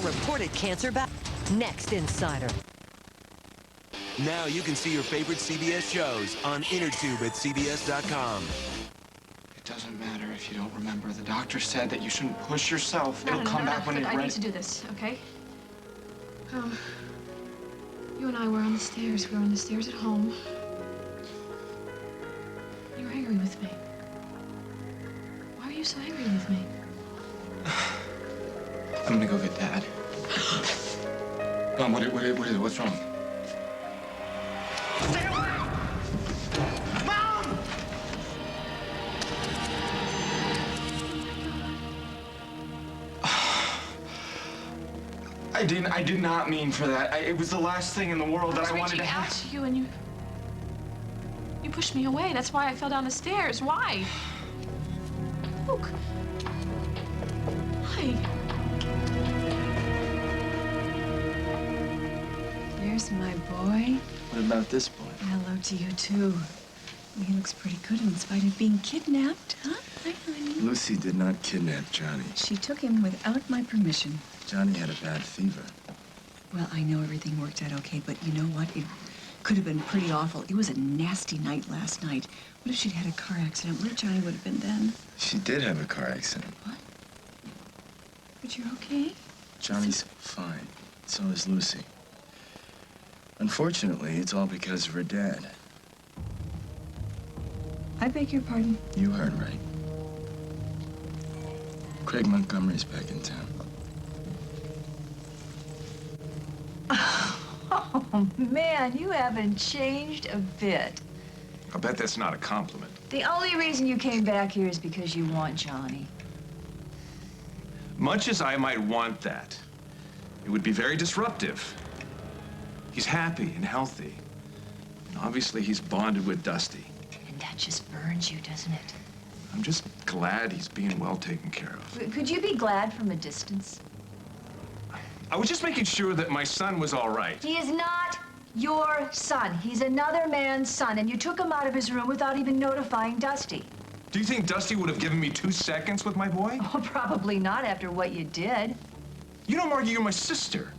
reported cancer back. Next Insider. Now you can see your favorite CBS shows on InnerTube at CBS.com. It doesn't matter if you don't remember. The doctor said that you shouldn't push yourself. No, It'll come back when Look, you're I ready. need to do this, okay? You and I were on the stairs. We were on the stairs at home. You were angry with me. Why are you so angry with me? I'm gonna go get Dad. Mom, what is it? What's wrong? Stay away! Mom! I did not mean for that. It was the last thing in the world that I wanted to have. I was reaching out to you and you pushed me away. That's why I fell down the stairs. Why? Luke. Why? There's my boy. What about this boy? Hello to you, too. He looks pretty good in spite of being kidnapped, huh? Hi, honey. Lucy did not kidnap Johnny. She took him without my permission. Johnny had a bad fever. Well, I know everything worked out okay, but you know what? It could have been pretty awful. It was a nasty night last night. What if she'd had a car accident? Where Johnny would have been then? She did have a car accident. What? But you're okay? Johnny's fine. So is Lucy. Unfortunately, it's all because of her dad. I beg your pardon? You heard right. Craig Montgomery's back in town. Oh, man, you haven't changed a bit. I'll bet that's not a compliment. The only reason you came back here is because you want Johnny. Much as I might want that, it would be very disruptive. He's happy and healthy. And obviously, he's bonded with Dusty. And that just burns you, doesn't it? I'm just glad he's being well taken care of. Could you be glad from a distance? I was just making sure that my son was all right. He is not your son. He's another man's son, and you took him out of his room without even notifying Dusty. Do you think Dusty would have given me 2 seconds with my boy? Oh, probably not after what you did. You know, Margie, you're my sister.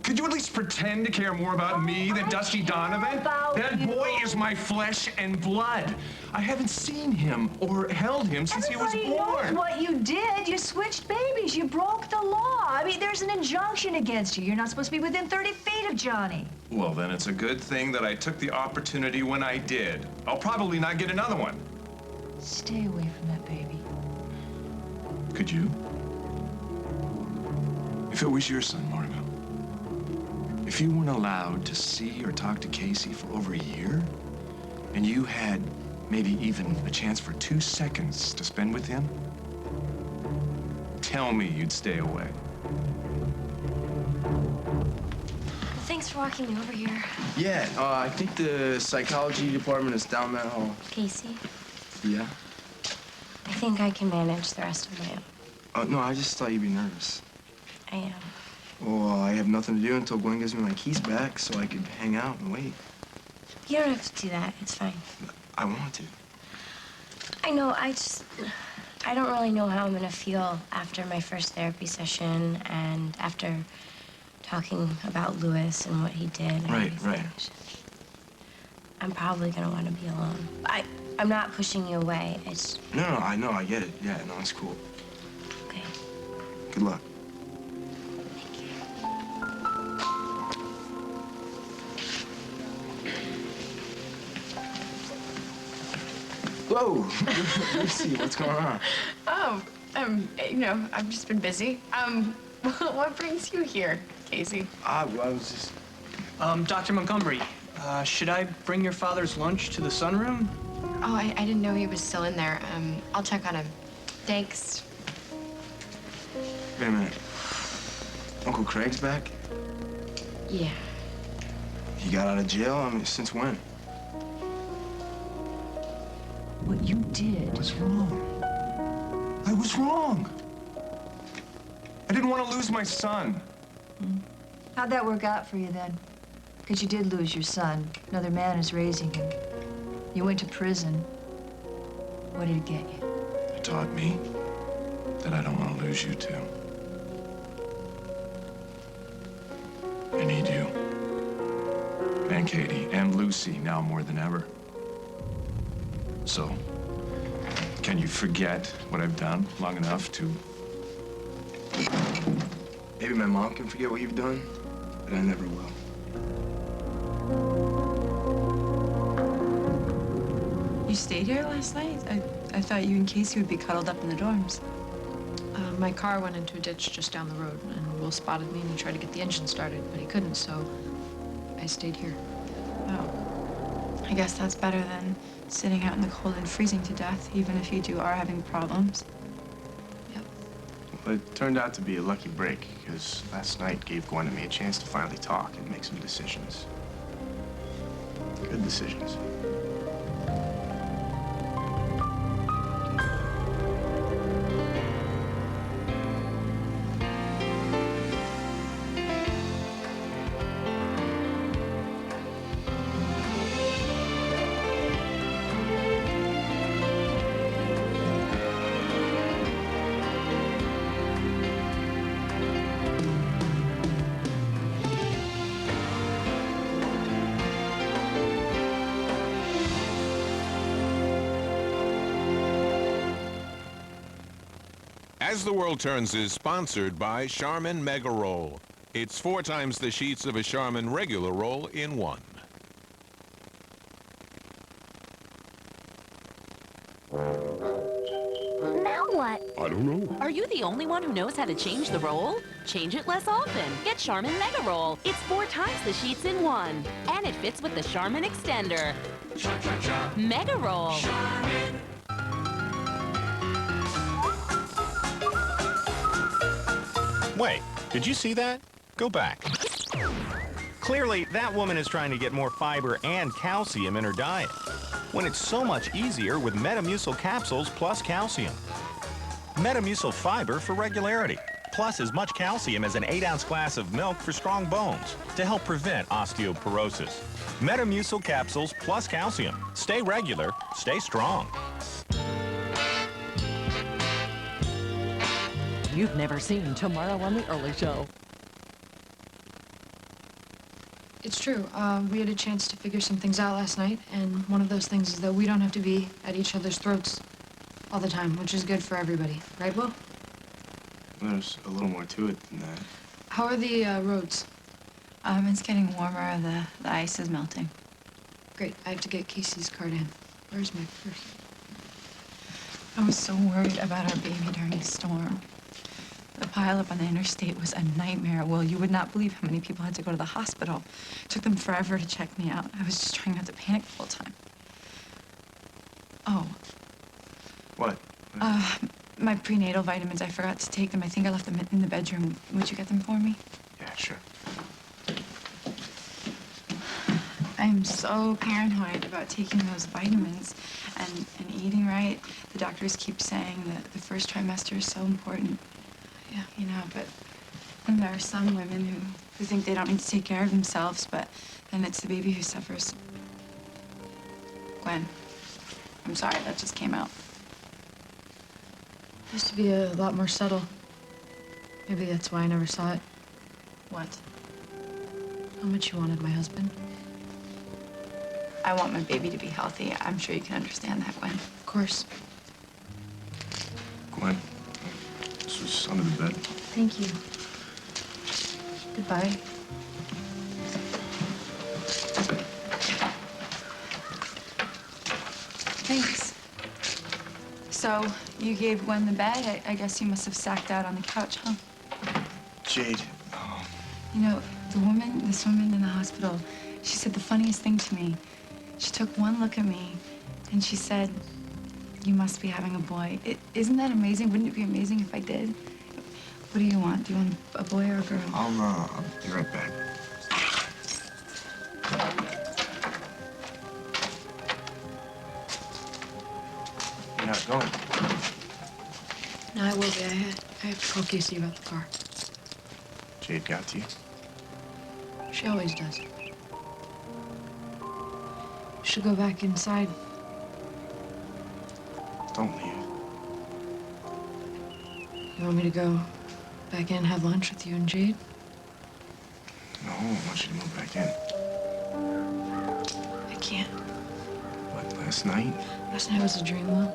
Could you at least pretend to care more about me than Dusty Donovan? That boy is my flesh and blood. I haven't seen him or held him since he was born. Everybody knows what you did. You switched babies. You broke the law. I mean, there's an injunction against you. You're not supposed to be within 30 feet of Johnny. Well, then it's a good thing that I took the opportunity when I did. I'll probably not get another one. Stay away from that baby. Could you? If it was your son, Margot. If you weren't allowed to see or talk to Casey for over a year, and you had maybe even a chance for 2 seconds to spend with him, tell me you'd stay away. Thanks for walking me over here. Yeah, I think the psychology department is down that hall. Casey, Yeah? I think I can manage the rest of my own. No, I just thought you'd be nervous. I am. Well, I have nothing to do until Gwen gives me my keys back so I could hang out and wait. You don't have to do that. It's fine. I want to. I know. I don't really know how I'm going to feel after my first therapy session and after talking about Lewis and what he did. And Right. I'm probably going to want to be alone. I'm not pushing you away. It's... No, I know, I get it. Yeah, no, it's cool. Okay. Good luck. Thank you. Whoa! Lucy, what's going on? Oh, I've just been busy. What brings you here, Casey? I was just... Dr. Montgomery, should I bring your father's lunch to the sunroom? Oh, I didn't know he was still in there. I'll check on him. Thanks. Wait a minute. Uncle Craig's back? Yeah. He got out of jail? I mean, since when? What you did. I was wrong. I was wrong. I didn't want to lose my son. How'd that work out for you then? Because you did lose your son. Another man is raising him. You went to prison. What did it get you? It taught me that I don't want to lose you, too. and Katie and Lucy now more than ever. So, can you forget what I've done long enough to... Maybe my mom can forget what you've done, but I never will. You stayed here last night? I thought you and Casey would be cuddled up in the dorms. My car went into a ditch just down the road, and Will spotted me and he tried to get the engine started, but he couldn't, so I stayed here. Oh. I guess that's better than sitting out in the cold and freezing to death, even if you are having problems. Yep. Well, it turned out to be a lucky break, because last night gave Gwen and me a chance to finally talk and make some decisions. Good decisions. As the World Turns is sponsored by Charmin Mega Roll. It's 4 times the sheets of a Charmin regular roll in one. Now what? I don't know. Are you the only one who knows how to change the roll? Change it less often. Get Charmin Mega Roll. It's 4 times the sheets in one. And it fits with the Charmin extender. Mega Roll. Charmin. Wait, did you see that? Go back. Clearly, that woman is trying to get more fiber and calcium in her diet, when it's so much easier with Metamucil capsules plus calcium. Metamucil fiber for regularity, plus as much calcium as an 8-ounce glass of milk for strong bones to help prevent osteoporosis. Metamucil capsules plus calcium. Stay regular, stay strong. You've never seen Tomorrow on the Early Show. It's true. We had a chance to figure some things out last night, and one of those things is that we don't have to be at each other's throats all the time, which is good for everybody. Right, Will? There's a little more to it than that. How are the roads? It's getting warmer. The ice is melting. Great. I have to get Casey's card in. Where's my purse? I was so worried about our baby during the storm. The pileup on the interstate was a nightmare. Well, you would not believe how many people had to go to the hospital. It took them forever to check me out. I was just trying not to panic the whole time. Oh. What? My prenatal vitamins, I forgot to take them. I think I left them in the bedroom. Would you get them for me? Yeah, sure. I'm so paranoid about taking those vitamins and eating right. The doctors keep saying that the first trimester is so important. Yeah, you know, but then there are some women who think they don't need to take care of themselves, but then it's the baby who suffers. Gwen, I'm sorry, that just came out. It used to be a lot more subtle. Maybe that's why I never saw it. What? How much you wanted my husband. I want my baby to be healthy. I'm sure you can understand that, Gwen. Of course. Gwen, this was under the bed. Thank you. Goodbye. Thanks. So, you gave Gwen the bed? I guess you must have sacked out on the couch, huh? Jade. You know, this woman in the hospital, she said the funniest thing to me. She took one look at me, and she said, "You must be having a boy." Isn't that amazing? Wouldn't it be amazing if I did? What do you want? Do you want a boy or a girl? I'll be right back. You're not going. No, I will be. I have to call Casey about the car. Jade got to you. She always does. Should go back inside. Don't leave. You want me to go back in and have lunch with you and Jade? No, I want you to move back in. can't. What, last night? Last night was a dream, Will.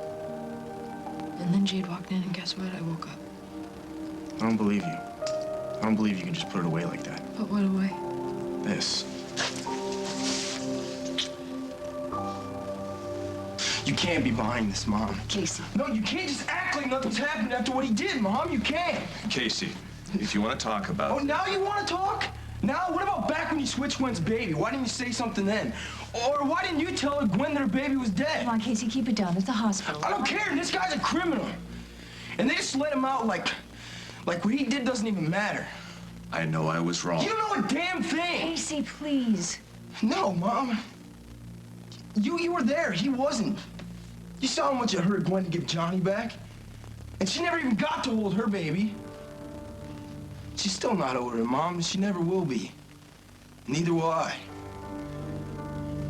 And then Jade walked in, and guess what? I woke up. I don't believe you. I don't believe you can just put it away like that. Put what away? This. You can't be behind this, Mom. Casey. No, you can't just act like nothing's happened after what he did, Mom. You can't. Casey, if you want to talk about... Oh, now you want to talk? Now, what about back when you switched Gwen's baby? Why didn't you say something then? Or why didn't you tell her Gwen that her baby was dead? Come on, Casey, keep it down. It's the hospital. I don't care. This guy's a criminal. And they just let him out like what he did doesn't even matter. I know I was wrong. You don't know a damn thing. Casey, please. No, Mom. You were there. He wasn't. You saw how much it hurt Gwen to give Johnny back. And she never even got to hold her baby. She's still not over it, Mom, and she never will be. Neither will I.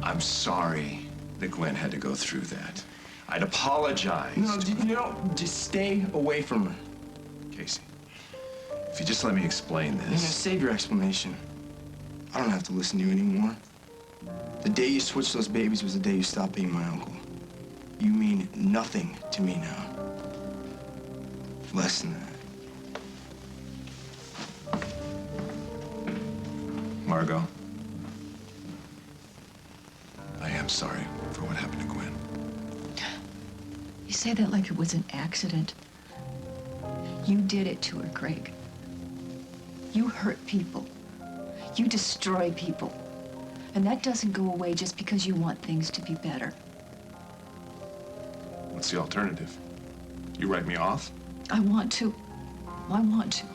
I'm sorry that Gwen had to go through that. I'd apologize. No, just stay away from her. Casey, if you just let me explain this. Save your explanation. I don't have to listen to you anymore. The day you switched those babies was the day you stopped being my uncle. You mean nothing to me now. Less than that. Margot, I am sorry for what happened to Gwen. You say that like it was an accident. You did it to her, Craig. You hurt people. You destroy people. And that doesn't go away just because you want things to be better. What's the alternative? You write me off? I want to. I want to.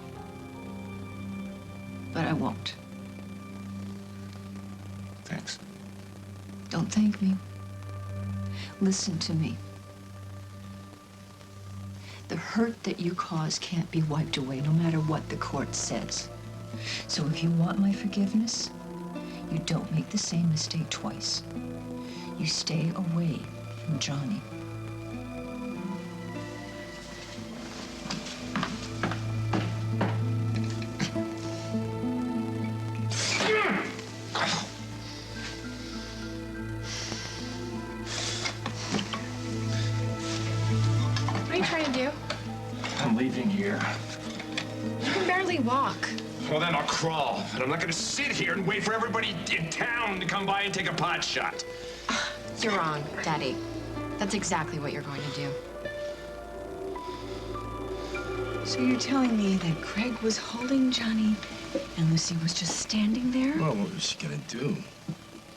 But I won't. Thanks. Don't thank me. Listen to me. The hurt that you caused can't be wiped away, no matter what the court says. So if you want my forgiveness, you don't make the same mistake twice. You stay away from Johnny. What are you trying to do? I'm leaving here. You can barely walk. Well, then I'll crawl. But I'm not going to sit here and wait for everybody in town to come by and take a pot shot. You're wrong, Daddy. That's exactly what you're going to do. So you're telling me that Craig was holding Johnny and Lucy was just standing there? Well, what was she gonna do?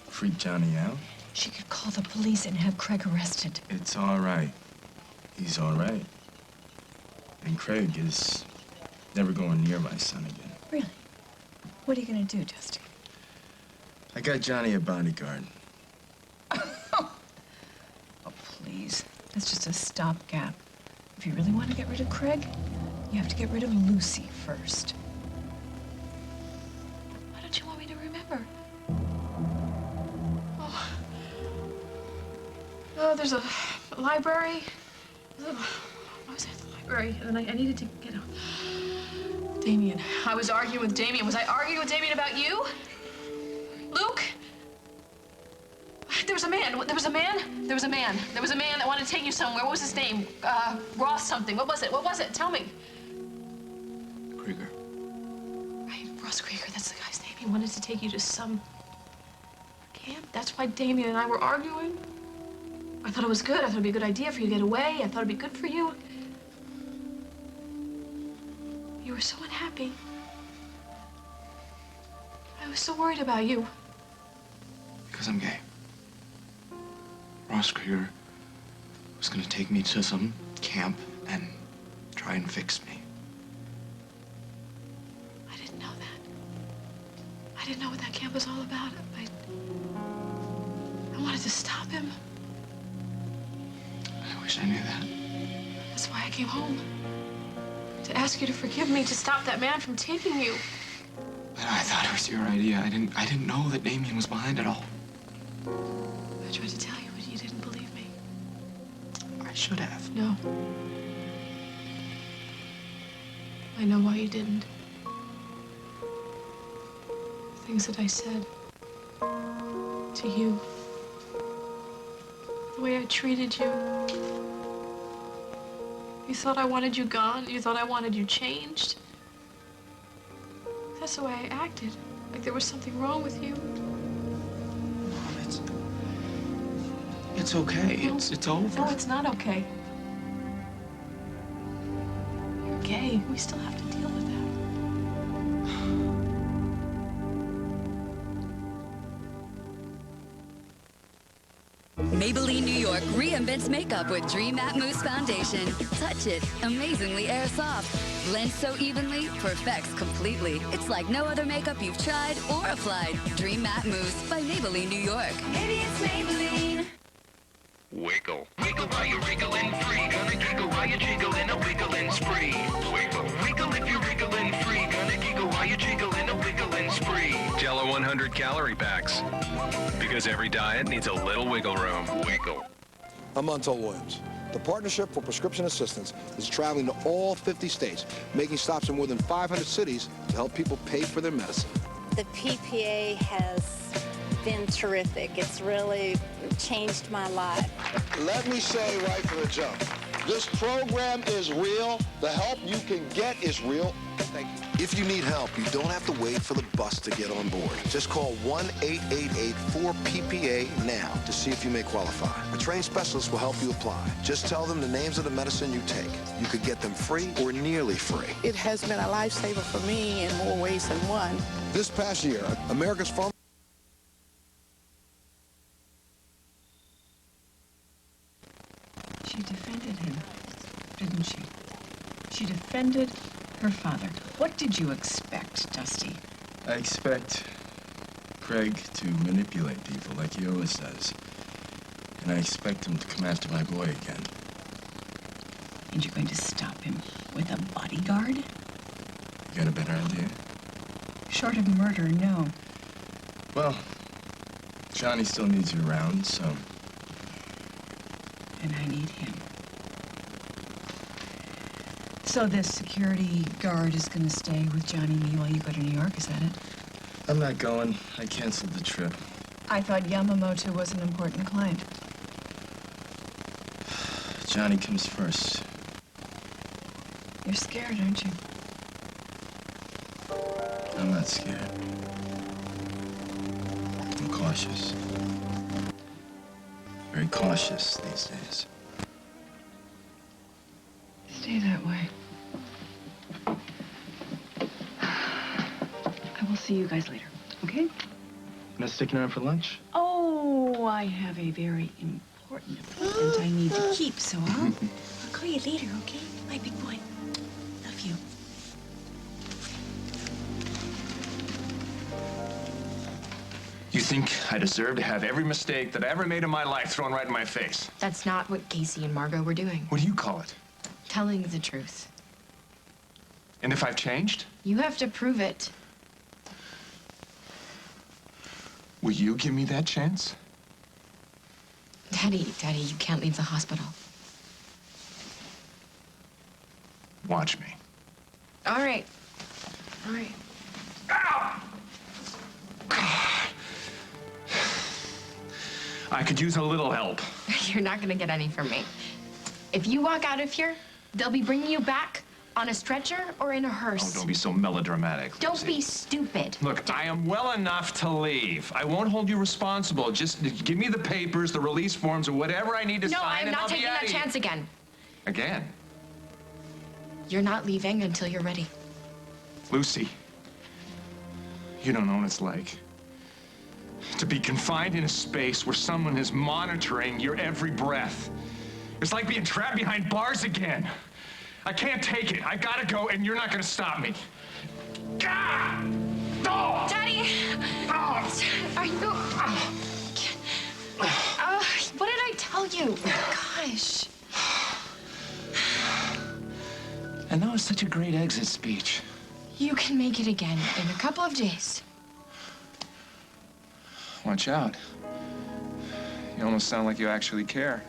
Freak Johnny out? She could call the police and have Craig arrested. It's all right. He's all right. And Craig is never going near my son again. Really? What are you gonna do, Justin? I got Johnny a bodyguard. Oh, please. That's just a stopgap. If you really want to get rid of Craig, you have to get rid of Lucy first. Why don't you want me to remember? Oh, there's a library. I was at the library, and then I needed to get a... Damien. I was arguing with Damien. Was I arguing with Damien about you? Luke? There was a man. There was a man? There was a man. There was a man that wanted to take you somewhere. What was his name? Ross something. What was it? What was it? Tell me. Krieger. Right, Ross Krieger. That's the guy's name. He wanted to take you to some camp. That's why Damien and I were arguing. I thought it was good. I thought it'd be a good idea for you to get away. I thought it'd be good for you. You were so unhappy. I was so worried about you. Because I'm gay. Ross Krieger was gonna take me to some camp and try and fix me. I didn't know that. I didn't know what that camp was all about. I wanted to stop him. I wish I knew that. That's why I came home. To ask you to forgive me, to stop that man from taking you. But I thought it was your idea. I didn't know that Damien was behind it all. I tried to tell you, but you didn't believe me. I should have. No. I know why you didn't. The things that I said to you The way I treated you. You thought I wanted you gone. You thought I wanted you changed. That's the way I acted. Like there was something wrong with you. Mom, it's okay. No. It's over. No, it's not okay. You're gay. We still have to deal with that. Maybelline New York reinvents makeup with Dream Matte Mousse Foundation. Touch it, amazingly air soft. Blends so evenly, perfects completely. It's like no other makeup you've tried or applied. Dream Matte Mousse by Maybelline New York. Maybe it's Maybelline. Wiggle. Wiggle while you're wriggling free. Gonna giggle while you're jiggling, a wiggling spree. Wiggle. Wiggle if you're wriggling free. Gonna giggle while you're jiggling, a wiggling spree. Jell-O 100 calorie packs. Because every diet needs a little wiggle room. Wiggle. I'm Montel Williams. The Partnership for Prescription Assistance is traveling to all 50 states, making stops in more than 500 cities to help people pay for their medicine. The PPA has been terrific. It's really changed my life. Let me say right from the jump, this program is real. The help you can get is real. Thank you. If you need help, you don't have to wait for the bus to get on board. Just call 1-888-4PPA now to see if you may qualify. A trained specialist will help you apply. Just tell them the names of the medicine you take. You could get them free or nearly free. It has been a lifesaver for me in more ways than one. This past year, America's Pharma... She defended him, didn't she? She defended her father. What did you expect, Dusty? I expect Craig to manipulate people like he always does. And I expect him to come after my boy again. And you're going to stop him with a bodyguard? You got a better idea? Short of murder, no. Well, Johnny still needs you around, so... And I need him. So this security guard is going to stay with Johnny and me while you go to New York, is that it? I'm not going. I canceled the trip. I thought Yamamoto was an important client. Johnny comes first. You're scared, aren't you? I'm not scared. I'm cautious. Very cautious these days. Stay that way. I will see you guys later, okay? Not sticking around for lunch? Oh, I have a very important appointment I need to keep, so I'll call you later, okay? My big boy. Love you. You think I deserve to have every mistake that I ever made in my life thrown right in my face? That's not what Casey and Margot were doing. What do you call it? Telling the truth. And if I've changed? You have to prove it. Will you give me that chance? Daddy, you can't leave the hospital. Watch me. All right. All right. I could use a little help. You're not gonna get any from me. If you walk out of here, they'll be bringing you back on a stretcher or in a hearse. Oh, don't be so melodramatic. Don't Lucy. be stupid. Look, I am well enough to leave. I won't hold you responsible. Just give me the papers, the release forms, or whatever I need to No, sign, I'm and not I'll taking be out that of here. chance again. Again? You're not leaving until you're ready. Lucy, you don't know what it's like to be confined in a space where someone is monitoring your every breath. It's like being trapped behind bars again. I can't take it. I gotta go, and you're not gonna stop me. God! Oh! Daddy! Oh! Are you... what did I tell you? Gosh. And that was such a great exit speech. You can make it again in a couple of days. Watch out. You almost sound like you actually care.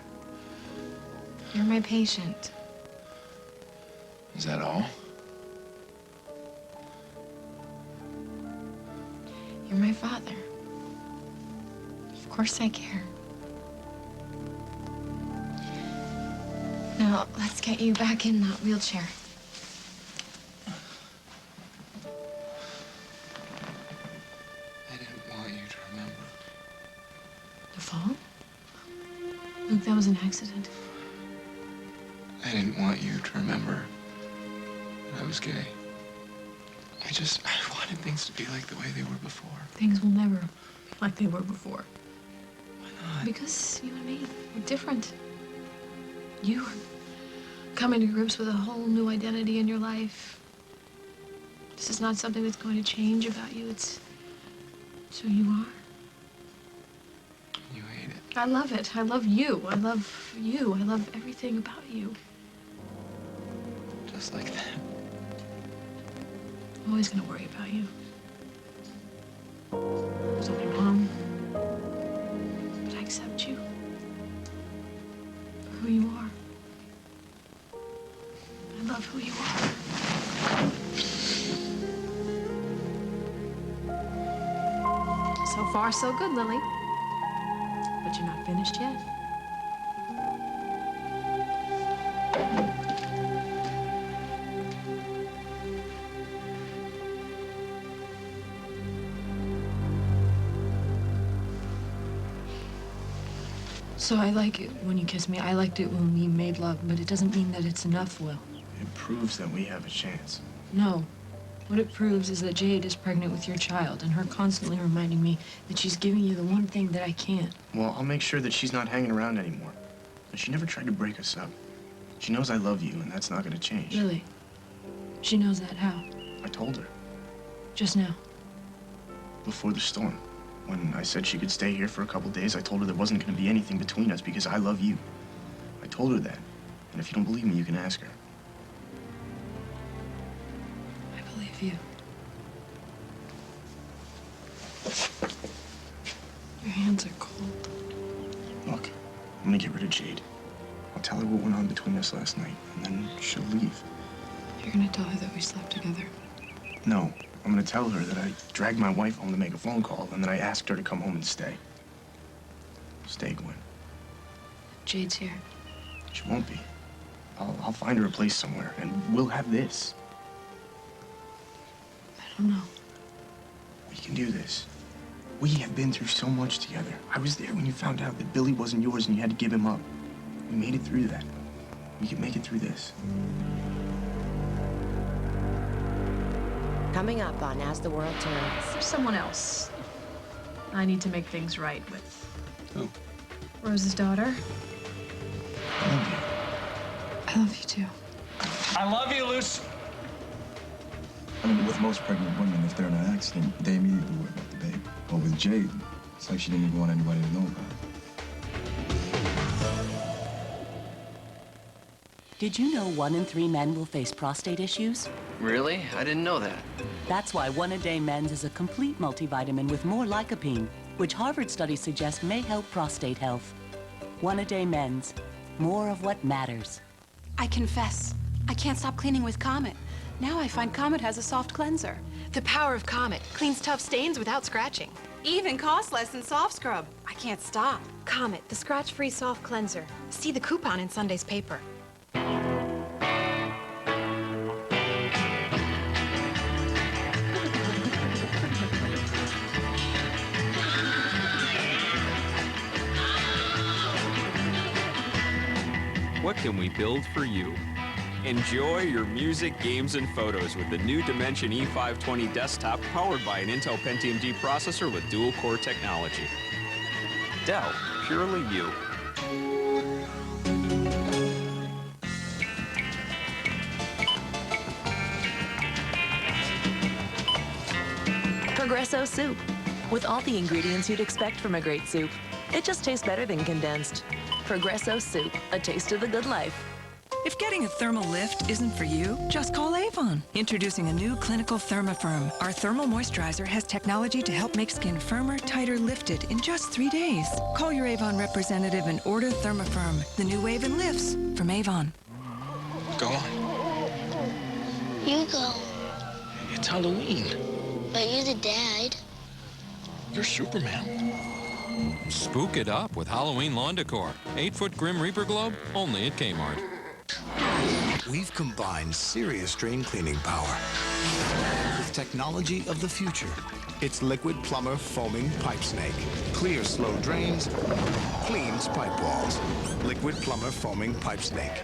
You're my patient. Is that all? You're my father. Of course I care. Now, let's get you back in that wheelchair. I didn't want you to remember. The fall? Luke, that was an accident. I didn't want you to remember that I was gay. I wanted things to be like the way they were before. Things will never be like they were before. Why not? Because you and me, we're different. You are coming to grips with a whole new identity in your life. This is not something that's going to change about you. It's who you are. You hate it. I love it. I love you. I love you. I love everything about you. Just like that. I'm always going to worry about you. There's nothing wrong. But I accept you for who you are. I love who you are. So far, so good, Lily. But you're not finished yet. So I like it when you kiss me. I liked it when we made love, but it doesn't mean that it's enough, Will. It proves that we have a chance. No. What it proves is that Jade is pregnant with your child, and her constantly reminding me that she's giving you the one thing that I can't. Well, I'll make sure that she's not hanging around anymore. And she never tried to break us up. She knows I love you, and that's not gonna change. Lily, she knows that how? I told her. Just now. Before the storm. When I said she could stay here for a couple days, I told her there wasn't gonna be anything between us because I love you. I told her that. And if you don't believe me, you can ask her. I believe you. Your hands are cold. Look, I'm gonna get rid of Jade. I'll tell her what went on between us last night, and then she'll leave. You're gonna tell her that we slept together. No, I'm gonna tell her that I dragged my wife home to make a phone call, and then I asked her to come home and stay. Stay, Gwen. Jade's here. She won't be. I'll find her a place somewhere, and we'll have this. I don't know. We can do this. We have been through so much together. I was there when you found out that Billy wasn't yours and you had to give him up. We made it through that. We can make it through this. Coming up on As the World Turns. There's someone else I need to make things right with. Who? Rose's daughter. I love you. I love you too. I love you, Luce. I mean, with most pregnant women, if they're in an accident, they immediately worry about the baby. But with Jade, it's like she didn't even want anybody to know about it. Did you know 1 in 3 men will face prostate issues? Really? I didn't know that. That's why 1-A-Day Men's is a complete multivitamin with more lycopene, which Harvard studies suggest may help prostate health. 1-A-Day Men's. More of what matters. I confess, I can't stop cleaning with Comet. Now I find Comet has a soft cleanser. The power of Comet cleans tough stains without scratching. Even costs less than soft scrub. I can't stop. Comet, the scratch-free soft cleanser. See the coupon in Sunday's paper. What can we build for you? Enjoy your music, games, and photos with the new Dimension E520 desktop powered by an Intel Pentium D processor with dual-core technology. Dell, purely you. Progresso soup. With all the ingredients you'd expect from a great soup, it just tastes better than condensed. Progresso soup, a taste of the good life. If getting a thermal lift isn't for you, just call Avon. Introducing a new clinical ThermaFirm. Our thermal moisturizer has technology to help make skin firmer, tighter, lifted in just 3 days. Call your Avon representative and order ThermaFirm, the new wave in lifts from Avon. Go on. You go. It's Halloween. But you're the dad. You're Superman. Spook it up with Halloween lawn decor. 8-foot Grim Reaper globe, only at Kmart. We've combined serious drain cleaning power with technology of the future. It's Liquid Plumber Foaming Pipe Snake. Clears slow drains, cleans pipe walls. Liquid Plumber Foaming Pipe Snake.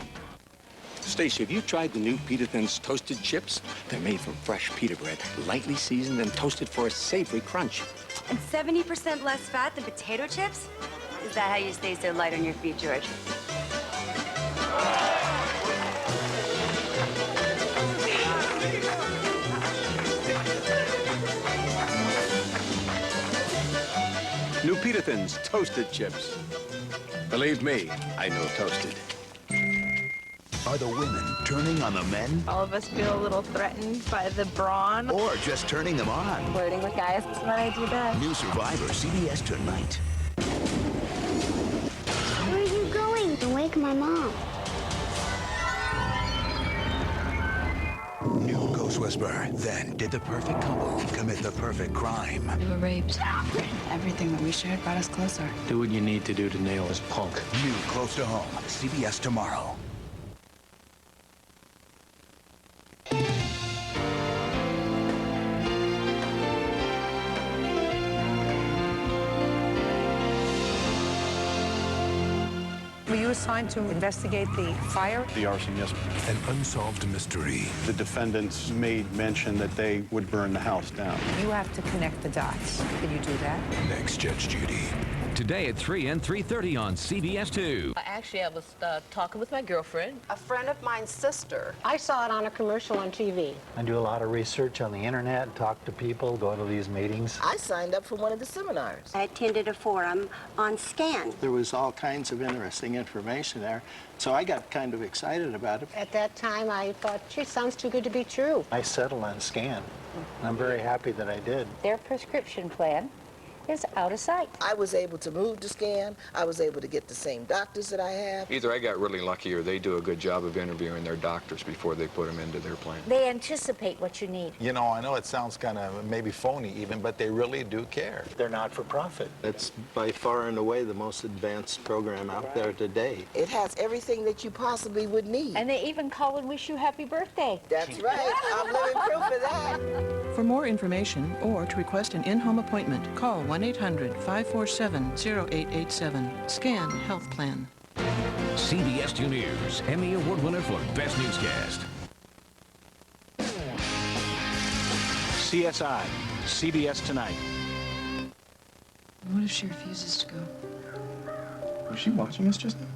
Stacy, have you tried the new Pita Thins toasted chips? They're made from fresh pita bread, lightly seasoned and toasted for a savory crunch. And 70% less fat than potato chips? Is that how you stay so light on your feet, George? New Pita Thins toasted chips. Believe me, I know toasted. Are the women turning on the men? All of us feel a little threatened by the brawn. Or just turning them on? Flirting with guys is what I do best. New Survivor, CBS tonight. Where are you going? To wake my mom. New Ghost Whisperer. Then did the perfect couple commit the perfect crime? We were raped. Everything that we shared brought us closer. Do what you need to do to nail this punk. New Close to Home. CBS tomorrow. Were you assigned to investigate the fire? The arson, yes. An unsolved mystery. The defendants made mention that they would burn the house down. You have to connect the dots. Can you do that? Next, Judge Judy. Today at 3 and 3:30 on CBS 2. Actually, I was talking with my girlfriend. A friend of mine's sister. I saw it on a commercial on TV. I do a lot of research on the internet, talk to people, go to these meetings. I signed up for one of the seminars. I attended a forum on SCAN. There was all kinds of interesting information there, so I got kind of excited about it. At that time, I thought, gee, sounds too good to be true. I settled on SCAN, and I'm very happy that I did. Their prescription plan is out of sight. I was able to move to Scan. I was able to get the same doctors that I have. Either I got really lucky or they do a good job of interviewing their doctors before they put them into their plan. They anticipate what you need. You know, I know it sounds kind of maybe phony even, but they really do care. They're not for profit. It's by far and away the most advanced program out there today. It has everything that you possibly would need. And they even call and wish you happy birthday. That's right. I'm living proof of that. For more information or to request an in-home appointment, call 1-800-547-0887. SCAN Health Plan. CBS 2 News, Emmy Award winner for Best Newscast. CSI, CBS Tonight. What if she refuses to go? Was she watching us just now?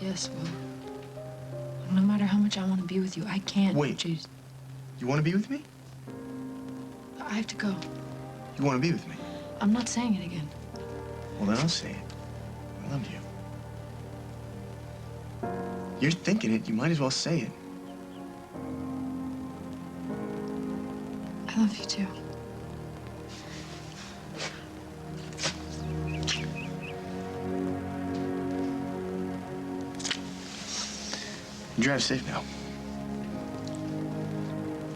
Yes, well, no matter how much I want to be with you, I can't. Wait. Jeez. You want to be with me? I have to go. You want to be with me? I'm not saying it again. Well, then I'll say it. I love you. You're thinking it. You might as well say it. I love you too. You drive safe now.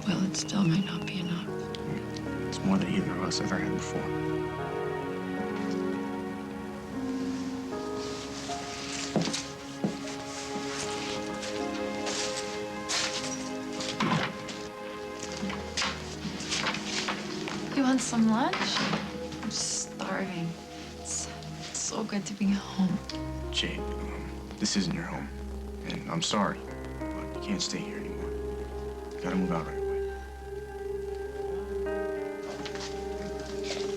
Well, it still might not be enough. It's more than either of us ever had before. You want some lunch? I'm starving. It's so good to be home. Jade, this isn't your home. And I'm sorry, but you can't stay here anymore. You gotta move out right away.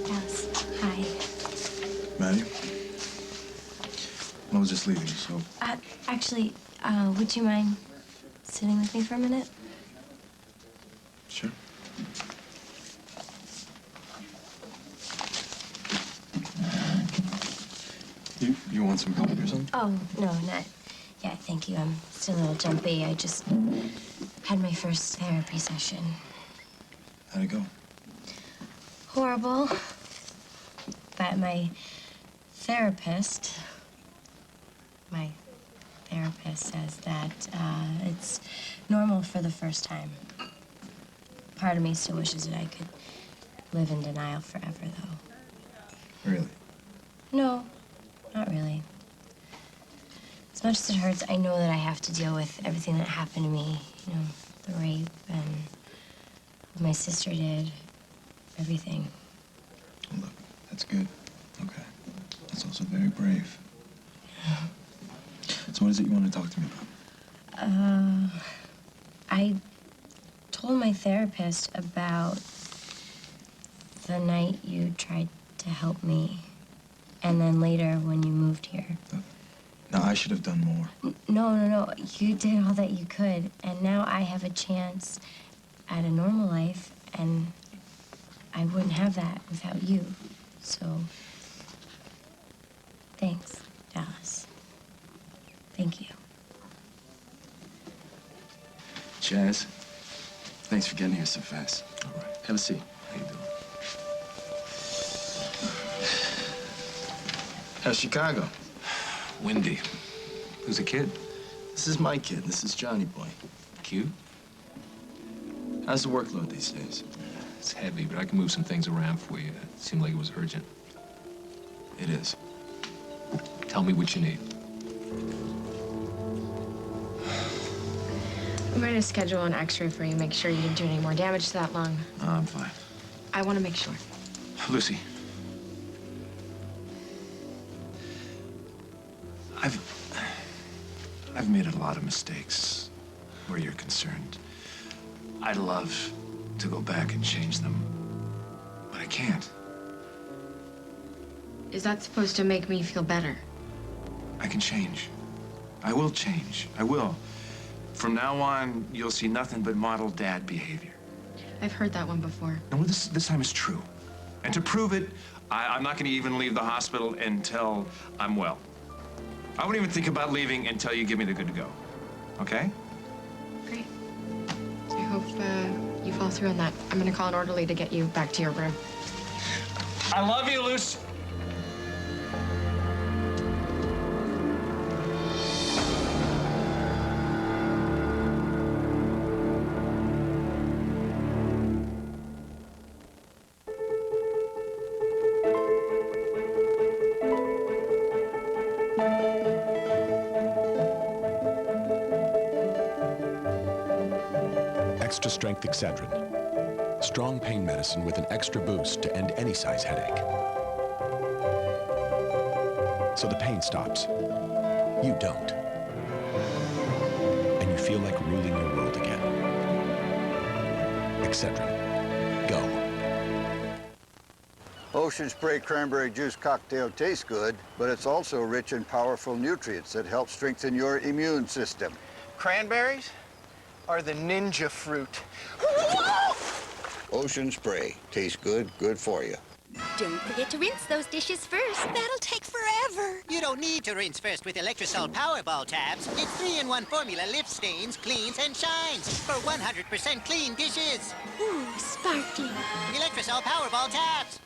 Yes. Hi. Maddie? I was just leaving, so... Actually, would you mind sitting with me for a minute? Sure. You want some coffee or something? Oh, no, not yet, thank you. I'm still a little jumpy. I just had my first therapy session. How'd it go? Horrible. But my therapist says that it's normal for the first time. Part of me still wishes that I could live in denial forever, though. Really? No, not really. It's as much as it hurts, I know that I have to deal with everything that happened to me. You know, the rape and what my sister did, everything. Look, that's good. Okay. That's also very brave. So what is it you want to talk to me about? I told my therapist about the night you tried to help me, and then later when you moved here. No, I should have done more. No. You did all that you could, and now I have a chance at a normal life, and I wouldn't have that without you. So, thanks, Dallas. Thank you. Jazz, thanks for getting here so fast. All right. Have a seat. How you doing? How's Chicago? Windy. Who's the kid? This is my kid. This is Johnny Boy. Cute. How's the workload these days? It's heavy, but I can move some things around for you. It seemed like it was urgent. It is. Tell me what you need. I'm going to schedule an x-ray for you, make sure you didn't do any more damage to that lung. No, I'm fine. I want to make sure. Lucy. I've made a lot of mistakes where you're concerned. I'd love to go back and change them, but I can't. Is that supposed to make me feel better? I can change. I will change. I will. From now on, you'll see nothing but model dad behavior. I've heard that one before. And well, this time it's true. And to prove it, I'm not going to even leave the hospital until I'm well. I won't even think about leaving until you give me the good to go. Okay? Great. I hope you fall through on that. I'm going to call an orderly to get you back to your room. I love you, Lucy. Extra strength Excedrin. Strong pain medicine with an extra boost to end any size headache. So the pain stops. You don't. And you feel like ruling your world again. Excedrin. Go. Ocean Spray Cranberry Juice Cocktail tastes good, but it's also rich in powerful nutrients that help strengthen your immune system. Cranberries are the ninja fruit. Ocean Spray. Tastes good, good for you. Don't forget to rinse those dishes first. That'll take forever. You don't need to rinse first with Electrosol Powerball tabs. Its 3-in-1 formula lifts stains, cleans, and shines for 100% clean dishes. Ooh, sparkling. Electrosol Powerball tabs.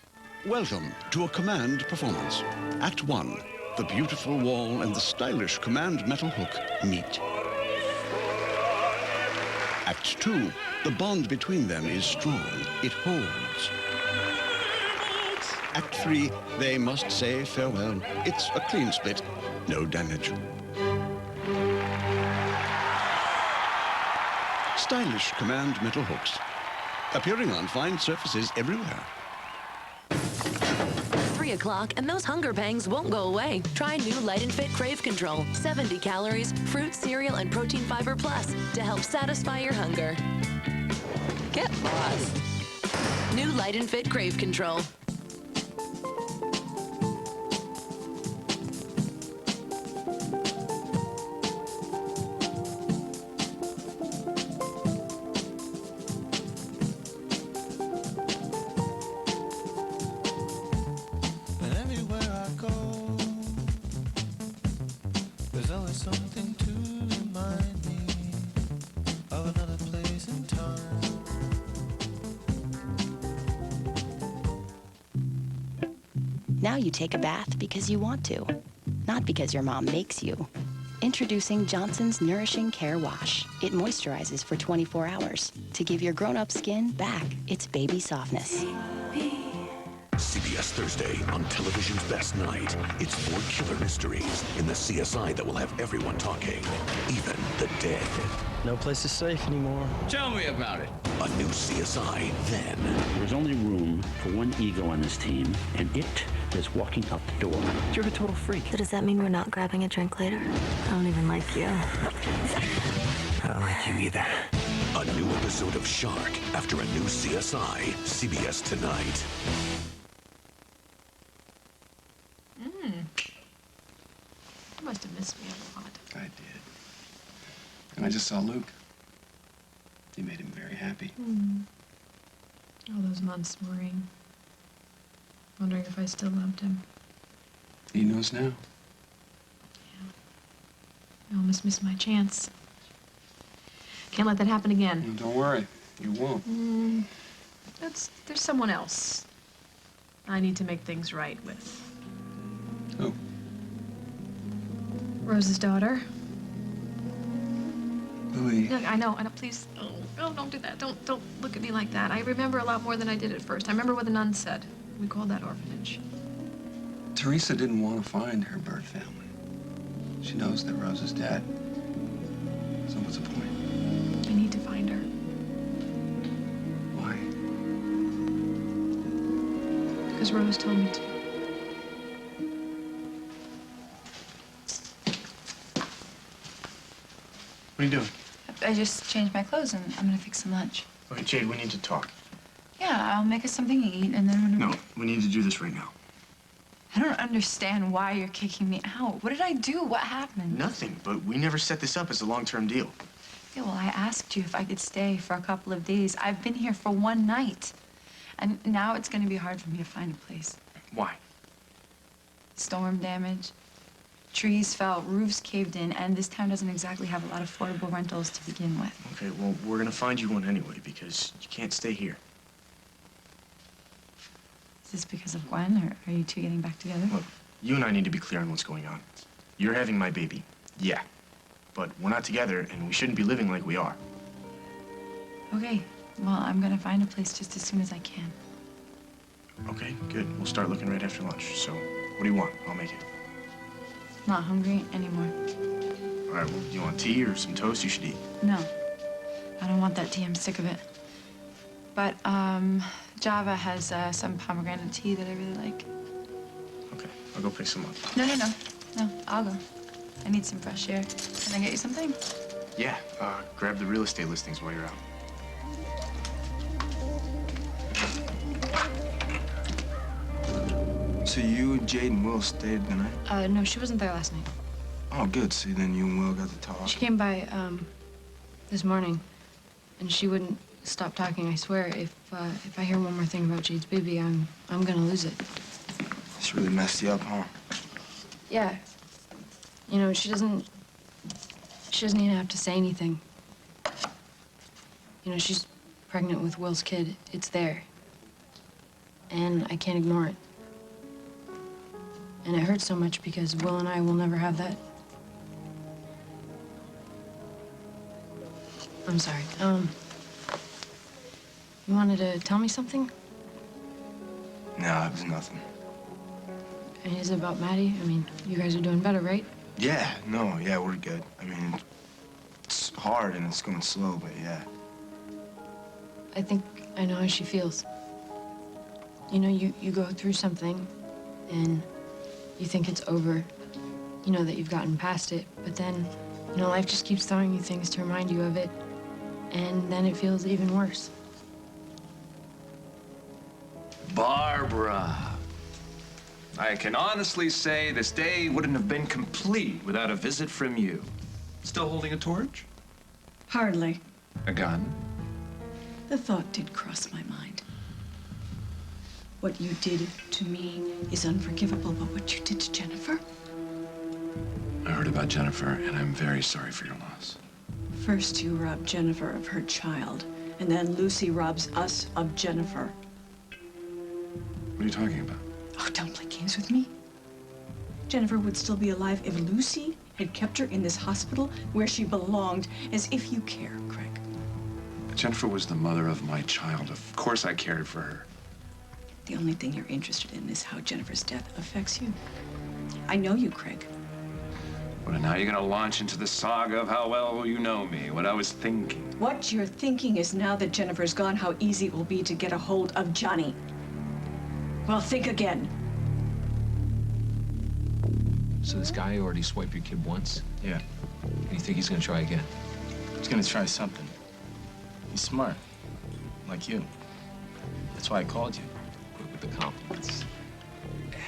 Welcome to a Command performance. Act 1, the beautiful wall and the stylish Command metal hook meet. Act 2, the bond between them is strong. It holds. Act 3, they must say farewell. It's a clean split, no damage. Stylish Command metal hooks, appearing on fine surfaces everywhere. 3 o'clock and those hunger pangs won't go away. Try new Light and Fit Crave Control. 70 calories, fruit, cereal, and protein fiber plus to help satisfy your hunger. Get lost. New Light and Fit Crave Control. Something to remind me of another place and time. Now you take a bath because you want to, not because your mom makes you. Introducing Johnson's Nourishing Care Wash. It moisturizes for 24 hours to give your grown-up skin back its baby softness. CBS Thursday on television's best night. It's 4 killer mysteries in the CSI that will have everyone talking, even the dead. No place is safe anymore. Tell me about it. A new CSI then. There's only room for one ego on this team, and it is walking out the door. You're a total freak. So does that mean we're not grabbing a drink later? I don't even like you. I don't like you either. A new episode of Shark after a new CSI. CBS tonight. You must have missed me a lot. I did. And I just saw Luke. You made him very happy. All those months worrying. Wondering if I still loved him. He knows now. I almost missed my chance. Can't let that happen again. No, don't worry. You won't. There's someone else I need to make things right with. Who? Rose's daughter. Louis. Look, I know, please. Oh, don't do that. Don't look at me like that. I remember a lot more than I did at first. I remember what the nun said. We called that orphanage. Teresa didn't want to find her bird family. She knows that Rose is dead. So what's the point? I need to find her. Why? Because Rose told me to. What are you doing? I just changed my clothes and I'm gonna fix some lunch. Okay, Jade, we need to talk. Yeah, I'll make us something to eat and then when No, we need to do this right now. I don't understand why you're kicking me out. What did I do? What happened? Nothing, but we never set this up as a long-term deal. Yeah, well, I asked you if I could stay for a couple of days. I've been here for one night. And now it's gonna be hard for me to find a place. Why? Storm damage. Trees fell, roofs caved in, and this town doesn't exactly have a lot of affordable rentals to begin with. Okay, well, we're gonna find you one anyway because you can't stay here. Is this because of Gwen, or are you two getting back together? Look, you and I need to be clear on what's going on. You're having my baby, yeah. But we're not together, and we shouldn't be living like we are. Okay, well, I'm gonna find a place just as soon as I can. Okay, good. We'll start looking right after lunch. So, what do you want? I'll make it. Not hungry anymore. All right, well, do you want tea or some toast? You should eat. No, I don't want that tea. I'm sick of it. But, Java has some pomegranate tea that I really like. Okay, I'll go pick some up. No, I'll go. I need some fresh air. Can I get you something? Yeah, grab the real estate listings while you're out. So you, Jade, and Will stayed the night? No, she wasn't there last night. Oh, good. See, then you and Will got to talk. She came by, this morning, and she wouldn't stop talking. I swear, if I hear one more thing about Jade's baby, I'm gonna lose it. She really messed you up, huh? Yeah. You know, she doesn't even have to say anything. You know, she's pregnant with Will's kid. It's there. And I can't ignore it. And it hurts so much because Will and I will never have that. I'm sorry. You wanted to tell me something? No, it was nothing. And is it about Maddie? I mean, you guys are doing better, right? Yeah, we're good. I mean, it's hard and it's going slow, but yeah. I think I know how she feels. You know, you go through something and you think it's over. You know that you've gotten past it, but then, you know, life just keeps throwing you things to remind you of it, and then it feels even worse. Barbara. I can honestly say this day wouldn't have been complete without a visit from you. Still holding a torch? Hardly. A gun? The thought did cross my mind. What you did to me is unforgivable, but what you did to Jennifer? I heard about Jennifer, and I'm very sorry for your loss. First, you robbed Jennifer of her child, and then Lucy robs us of Jennifer. What are you talking about? Oh, don't play games with me. Jennifer would still be alive if Lucy had kept her in this hospital where she belonged, as if you care, Craig. Jennifer was the mother of my child. Of course I cared for her. The only thing you're interested in is how Jennifer's death affects you. I know you, Craig. Well, now you're gonna launch into the saga of how well you know me, what I was thinking. What you're thinking is now that Jennifer's gone, how easy it will be to get a hold of Johnny. Well, think again. So this guy already swiped your kid once? Yeah. And you think he's gonna try again? He's gonna try something. He's smart. Like you. That's why I called you. With the compliments.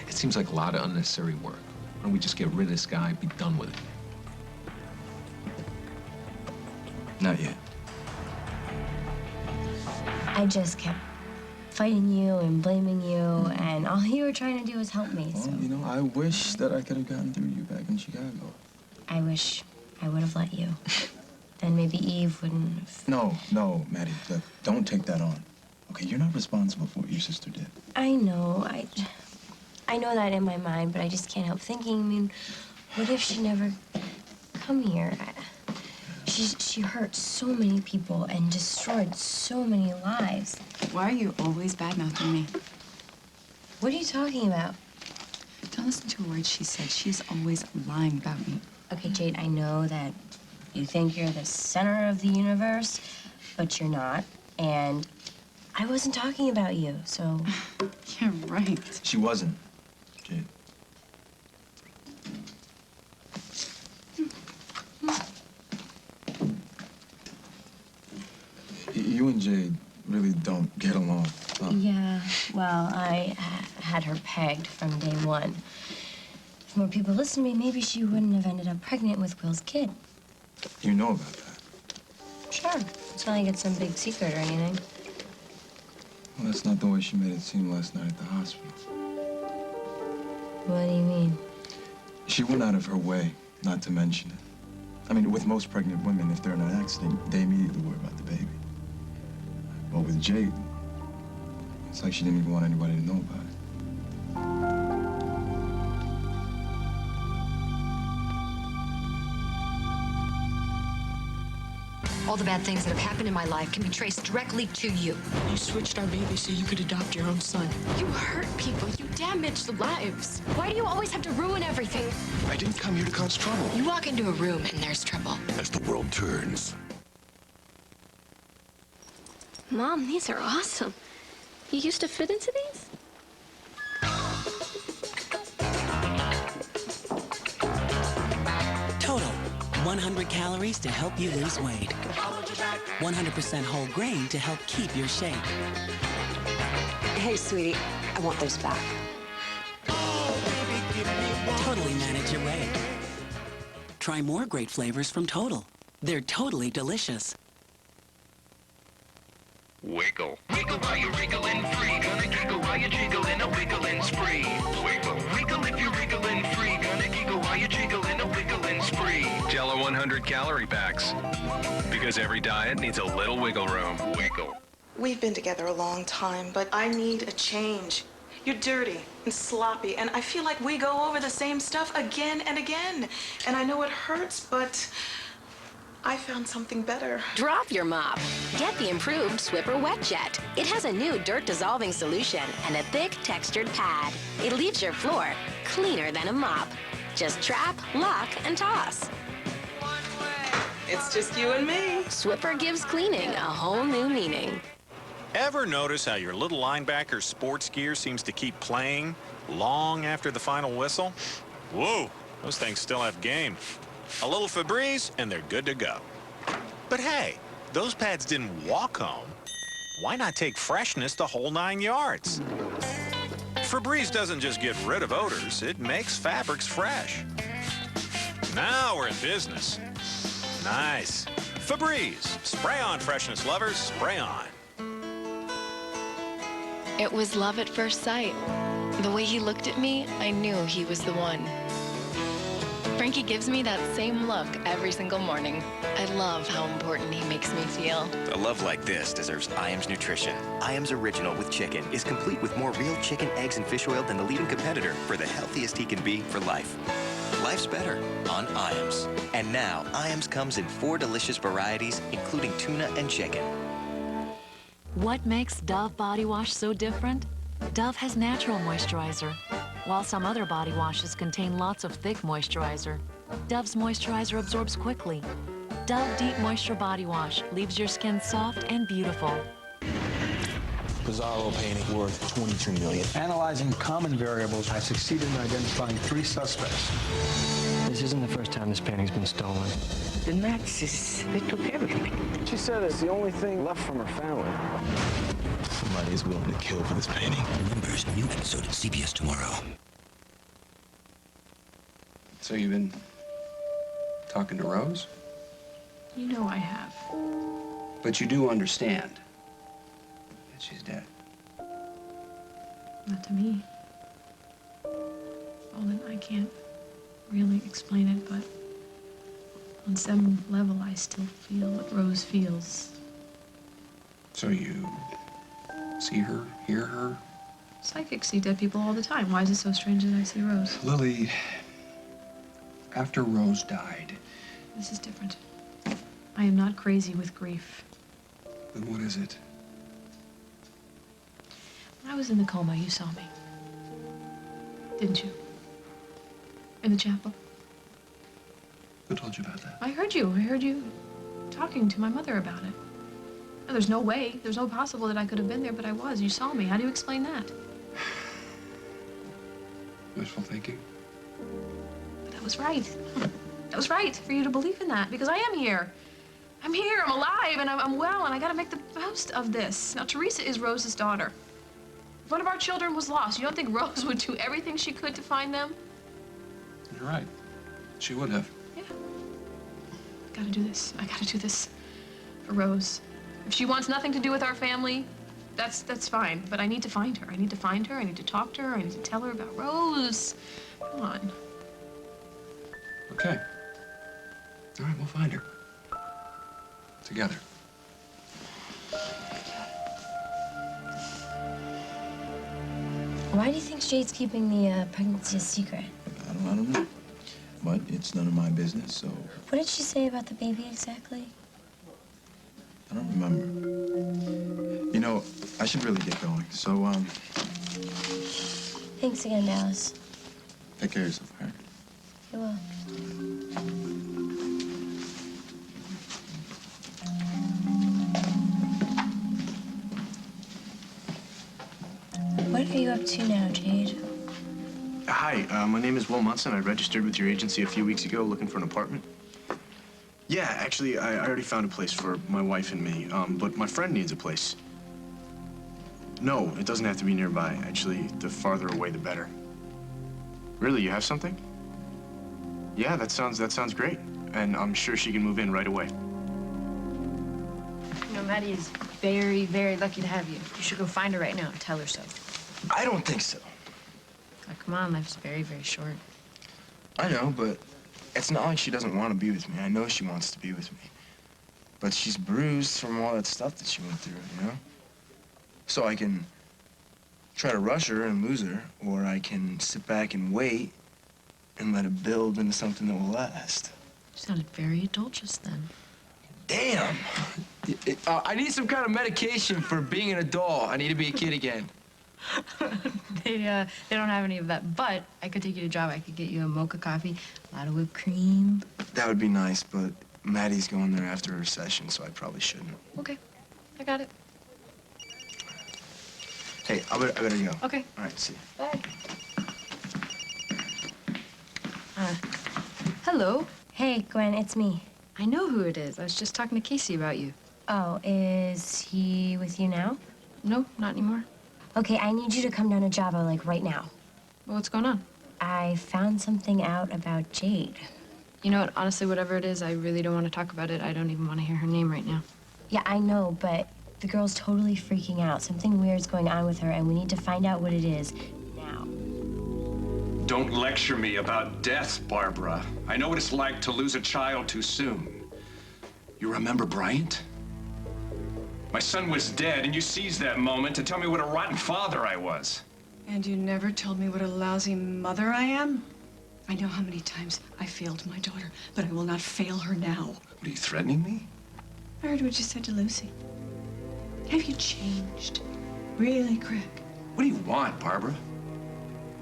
It seems like a lot of unnecessary work. Why don't we just get rid of this guy, be done with it? Not yet. I just kept fighting you and blaming you, and all you were trying to do was help me, so... Well, you know, I wish that I could have gotten through you back in Chicago. I wish I would have let you. Then maybe Eve wouldn't have... No, Maddie, look, don't take that on. Okay, you're not responsible for what your sister did. I know, I know that in my mind, but I just can't help thinking, I mean, what if she never come here? She hurt so many people and destroyed so many lives. Why are you always bad-mouthing me? What are you talking about? Don't listen to a word she said. She's always lying about me. Okay, Jade, I know that you think you're the center of the universe, but you're not. And I wasn't talking about you, so... You're right. She wasn't, Jade. You and Jade really don't get along, huh? Yeah, well, I had her pegged from day one. If more people listened to me, maybe she wouldn't have ended up pregnant with Will's kid. You know about that? Sure. It's not like it's some big secret or anything. Well, that's not the way she made it seem last night at the hospital. What do you mean? She went out of her way not to mention it. I mean, with most pregnant women, if they're in an accident, they immediately worry about the baby. But with Jade, it's like she didn't even want anybody to know about it. All the bad things that have happened in my life can be traced directly to you. You switched our baby so you could adopt your own son. You hurt people. You damaged lives. Why do you always have to ruin everything? I didn't come here to cause trouble. You walk into a room and there's trouble. As the world turns. Mom, these are awesome. You used to fit into these? Total, 100 calories to help you lose weight. 100% whole grain to help keep your shape. Hey, sweetie, I want those back. Totally manage your weight. Try more great flavors from Total. They're totally delicious. Wiggle. Wiggle while you're wriggling free. Gonna giggle while you're jiggling, a wiggling spree. Wiggle. Wiggle if you're wriggling free. Gonna giggle while you're jiggling, a wiggling spree. Jell-O 100 calorie packs. Because every diet needs a little wiggle room. Wiggle. We've been together a long time, but I need a change. You're dirty and sloppy, and I feel like we go over the same stuff again and again. And I know it hurts, but I found something better. Drop your mop. Get the improved Swiffer Wet Jet. It has a new dirt-dissolving solution and a thick, textured pad. It leaves your floor cleaner than a mop. Just trap, lock, and toss. It's just you and me. Swiffer gives cleaning a whole new meaning. Ever notice how your little linebacker's sports gear seems to keep playing long after the final whistle? Whoa, those things still have game. A little Febreze, and they're good to go. But hey, those pads didn't walk home. Why not take freshness the whole 9 yards? Febreze doesn't just get rid of odors, it makes fabrics fresh. Now we're in business. Nice. Febreze, spray on freshness lovers, spray on. It was love at first sight. The way he looked at me, I knew he was the one. Frankie gives me that same look every single morning. I love how important he makes me feel. A love like this deserves Iams Nutrition. Iams Original with chicken is complete with more real chicken, eggs, and fish oil than the leading competitor for the healthiest he can be for life. Life's better on Iams. And now, Iams comes in 4 delicious varieties, including tuna and chicken. What makes Dove Body Wash so different? Dove has natural moisturizer, while some other body washes contain lots of thick moisturizer. Dove's moisturizer absorbs quickly. Dove Deep Moisture Body Wash leaves your skin soft and beautiful. Bizarro painting worth $23 million. Analyzing common variables, I succeeded in identifying 3 suspects. This isn't the first time this painting's been stolen. The Nazis, they took everything. She said it's the only thing left from her family. Somebody is willing to kill for this painting. Members, new episode at CBS tomorrow. So you've been talking to Rose? You know I have. But you do understand that she's dead. Not to me. Well, then I can't really explain it, but on some level, I still feel what Rose feels. So you see her, hear her? Psychics see dead people all the time. Why is it so strange that I see Rose? Lily, after Rose died. This is different. I am not crazy with grief. Then what is it? When I was in the coma, you saw me. Didn't you? In the chapel. Who told you about that? I heard you. I heard you talking to my mother about it. Now, there's no way, there's no possible that I could have been there, but I was. You saw me. How do you explain that? Wishful thinking? But that was right. That was right for you to believe in that, because I am here. I'm here, I'm alive, and I'm well, and I gotta make the most of this. Now, Teresa is Rose's daughter. If one of our children was lost, you don't think Rose would do everything she could to find them? You're right. She would have. Yeah. I gotta do this. I gotta do this for Rose. If she wants nothing to do with our family, that's fine. But I need to find her. I need to find her. I need to talk to her. I need to tell her about Rose. Come on. Okay. All right, we'll find her. Together. Why do you think Jade's keeping the pregnancy a secret? I don't know. But it's none of my business, so What did she say about the baby exactly? I don't remember. You know, I should really get going. So, Thanks again, Dallas. take care of yourself, all right? You will. What are you up to now, Jade? Hi, my name is Will Munson. I registered with your agency a few weeks ago looking for an apartment. Yeah, actually, I already found a place for my wife and me, but my friend needs a place. No, it doesn't have to be nearby. Actually, the farther away, the better. Really, you have something? Yeah, that sounds great. And I'm sure she can move in right away. You know, Maddie is very, very lucky to have you. You should go find her right now and tell her so. I don't think so. Oh, come on, life's very, very short. I know, but it's not like she doesn't want to be with me. I know she wants to be with me. But she's bruised from all that stuff that she went through, you know? So I can try to rush her and lose her, or I can sit back and wait and let it build into something that will last. You sounded very adult just then. Damn! I need some kind of medication for being an adult. I need to be a kid again. They don't have any of that, but I could take you to Java. I could get you a mocha coffee, a lot of whipped cream. That would be nice, but Maddie's going there after her session, so I probably shouldn't. Okay, I got it. Hey, I better go. Okay. All right, see you. Bye. Hello. Hey, Gwen, it's me. I know who it is. I was just talking to Casey about you. Oh, is he with you now? No, not anymore. Okay, I need you to come down to Java, like, right now. Well, what's going on? I found something out about Jade. You know what? Honestly, whatever it is, I really don't want to talk about it. I don't even want to hear her name right now. Yeah, I know, but the girl's totally freaking out. Something weird's going on with her, and we need to find out what it is now. Don't lecture me about death, Barbara. I know what it's like to lose a child too soon. You remember Bryant? My son was dead, and you seized that moment to tell me what a rotten father I was. And you never told me what a lousy mother I am? I know how many times I failed my daughter, but I will not fail her now. What, are you threatening me? I heard what you said to Lucy. Have you changed? Really, Craig? What do you want, Barbara?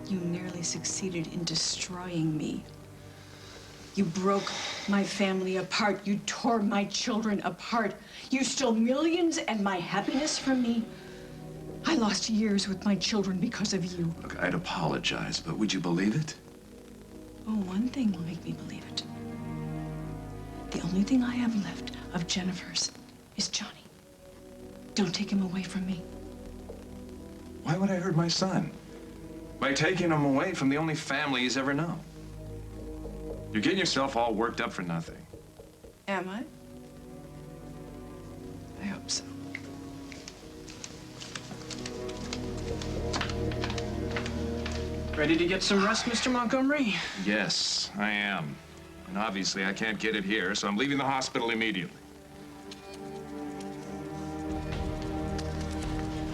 You nearly succeeded in destroying me. You broke my family apart. You tore my children apart. You stole millions and my happiness from me. I lost years with my children because of you. Look, I'd apologize, but would you believe it? Oh, one thing will make me believe it. The only thing I have left of Jennifer's is Johnny. Don't take him away from me. Why would I hurt my son? By taking him away from the only family he's ever known. You're getting yourself all worked up for nothing. Am I? I hope so. Ready to get some rest, Mr. Montgomery? Yes, I am. And obviously I can't get it here, so I'm leaving the hospital immediately.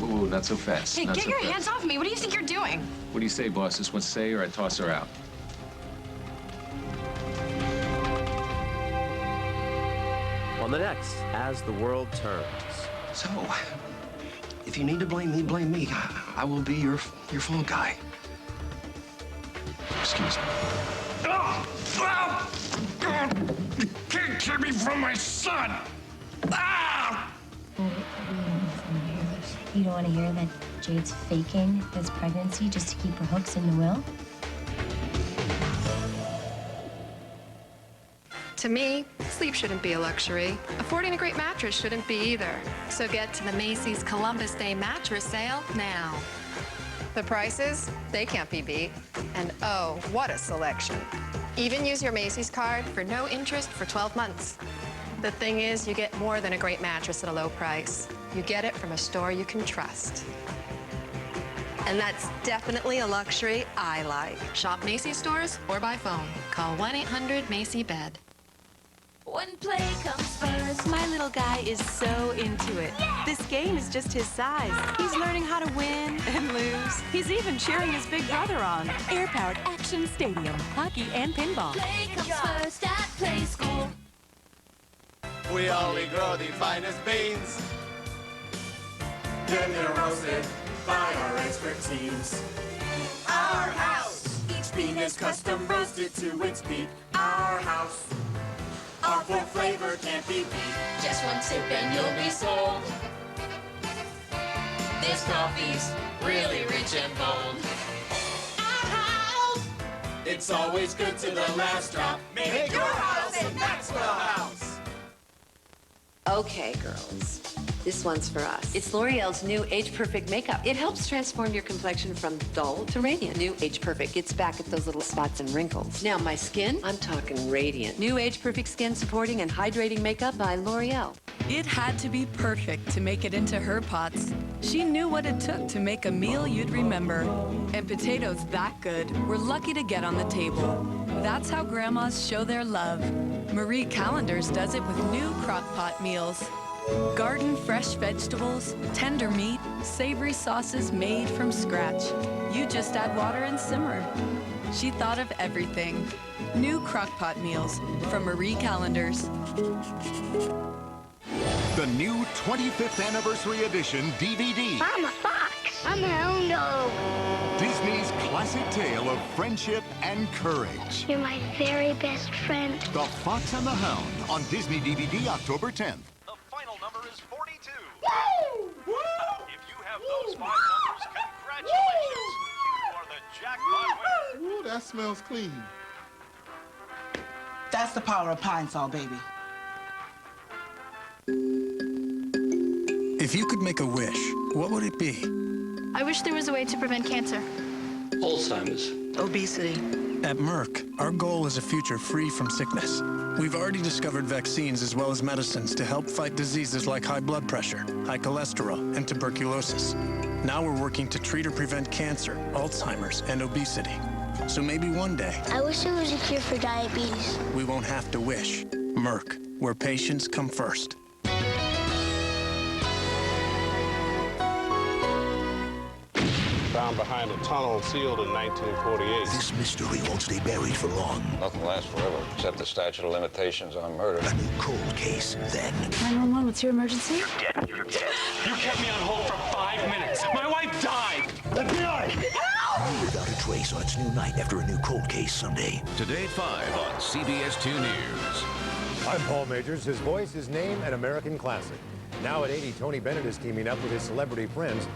Ooh, not so fast. Hey, not get so your fast. hands off me. What do you think you're doing? What do you say, boss? This one stay or I toss her out? On the next, As the World Turns. So, if you need to blame me. I will be your phone guy. Excuse me. Oh! Oh! God! You can't keep me from my son! Ah! You don't want to hear that Jade's faking this pregnancy just to keep her hooks in the will? To me, sleep shouldn't be a luxury. Affording a great mattress shouldn't be either. So get to the Macy's Columbus Day mattress sale now. The prices, they can't be beat. And oh, what a selection. Even use your Macy's card for no interest for 12 months. The thing is, you get more than a great mattress at a low price. You get it from a store you can trust. And that's definitely a luxury I like. Shop Macy's stores or by phone. Call 1-800-MACY-BED. When play comes first, my little guy is so into it. Yeah! This game is just his size. He's learning how to win and lose. He's even cheering his big brother on. Air-powered Action Stadium, hockey and pinball. Play comes first at Play School. We only grow the finest beans. Then they're roasted by our expert teams. Our house! Each bean is custom roasted to its peak. Our house. Our full flavor can't be beat. Just one sip and you'll be sold. This coffee's really rich and bold. Our house! It's always good to the last drop. Make your house a Maxwell house. Okay, girls. This one's for us. It's L'Oreal's new Age Perfect makeup. It helps transform your complexion from dull to radiant. New Age Perfect gets back at those little spots and wrinkles. Now, my skin, I'm talking radiant. New Age Perfect skin supporting and hydrating makeup by L'Oreal. It had to be perfect to make it into her pots. She knew what it took to make a meal you'd remember. And potatoes that good were lucky to get on the table. That's how grandmas show their love. Marie Callender's does it with new crock pot meals. Garden fresh vegetables, tender meat, savory sauces made from scratch. You just add water and simmer. She thought of everything. New crockpot meals from Marie Callender's. The new 25th Anniversary Edition DVD. I'm a fox. I'm a hound dog. Disney's classic tale of friendship and courage. You're my very best friend. The Fox and the Hound on Disney DVD October 10th. The final number is 42. Woo! Woo! If you have those 5 numbers, congratulations. You are the jackpot winner. Ooh, that smells clean. That's the power of Pine Sol, baby. If you could make a wish, what would it be? I wish there was a way to prevent cancer. Alzheimer's. Obesity. At Merck, our goal is a future free from sickness. We've already discovered vaccines as well as medicines to help fight diseases like high blood pressure, high cholesterol, and tuberculosis. Now we're working to treat or prevent cancer, Alzheimer's, and obesity. So maybe one day... I wish there was a cure for diabetes. We won't have to wish. Merck, where patients come first. Found behind a tunnel sealed in 1948. This mystery won't stay buried for long. Nothing lasts forever, except the statute of limitations on murder. A new cold case, then. 911, what's your emergency? You're dead. You're dead. You kept me on hold for 5 minutes. My wife wife died! FBI! Without a trace on its new night after a new cold case Sunday. Today at 5 on CBS 2 News. I'm Paul Majors, his voice, his name, an American classic. Now at 80, Tony Bennett is teaming up with his celebrity friends